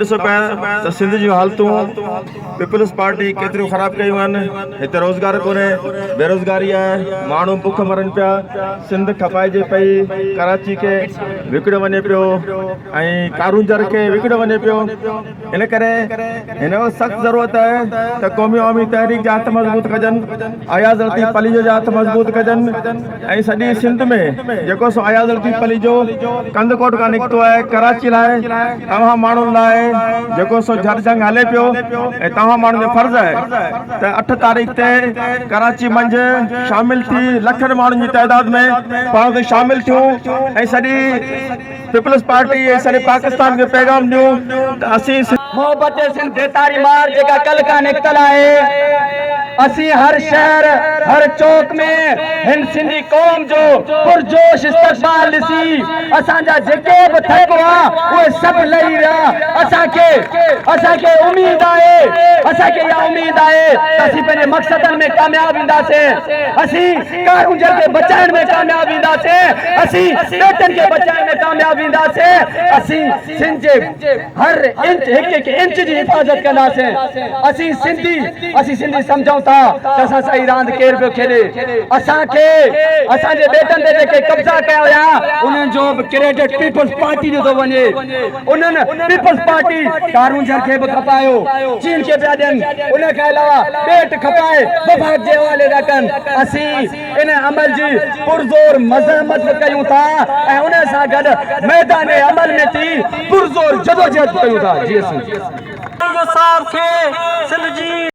ॾिसो पिया त सिंध जूं हालतूं पीपल्स पार्टी केतिरियूं ख़राब कयूं आहिनि। हिते रोज़गार कोन्हे, बेरोज़गारी आहे, माण्हू बुख मरनि पिया, सिंध खपाइजे पई, कराची खे विकिणो वञे पियो ऐं कारूंजर खे विकिणो वञे पियो। इन करे हिन वक़्तु सख़्तु ज़रूरत आहे त क़ौमी अवामी तहरीक जा हथ मज़बूत कजनि, अयाज़ लतीफ़ अली जा हथ मज़बूत कजनि ऐं सॼी सिंध में जेको सो अयाज़ लतीफ़ अली जो कंदकोट खां निकितो आहे कराची लाइ, तव्हां माण्हुनि लाइ जेको सो जंग हले पियो ऐं तव्हां माण्हुनि जो फर्ज़ आहे त 8 तारीख़ ते कराची मंझि शामिल थी लखनि माण्हुनि जी तइदाद में पाण खे शामिल थियूं ऐं सॼी पीपल्स पार्टी ऐं सॼे पाकिस्तान खे पैगाम ॾियूं त असीं मोहब्बत सिंध देतारी मार जेका कल का निकतल है। असी हर शहर हर चौक में हिंद सिंधी कौम जो पुरजोश इस्तकबाल ॾिसी असांजा जेके बि थक हुआ उहे सभु लही विया। असांखे उम्मीद आहे, असांखे इहा उम्मीद आहे त असीं पंहिंजे मक़सदनि में कामयाब ईंदासीं, असीं कारूंजर खे बचाइण में कामयाब ईंदासीं, असीं बेटनि खे बचाइण में कामयाब ईंदासीं, असीं सिंध जे हर इंच हिकु इंच जी हिफ़ाज़त कंदासीं। असीं सिंधी सम्झूं था त असां सही रांदि केरु पियो खेॾे। असांखे असांजे बेटनि ते जेके कब्ज़ा कया हुया उन्हनि जो बि क्रेडिट पीपल्स पार्टी जो थो वञे। उन्हनि पीपल्स पार्टी कारूंजर खे बि खपायो, चीन खे पिया ॾियनि, उन खां अलावा पेट खपाए वफ़ाक़ जे हवाले था कनि। असीं इन अमल जी पुरज़ोर मज़म्मत कयूं था ऐं उन सां गॾु मैदान अमल में थी पुरज़ोर जदोजहद कयूं था। जी असीं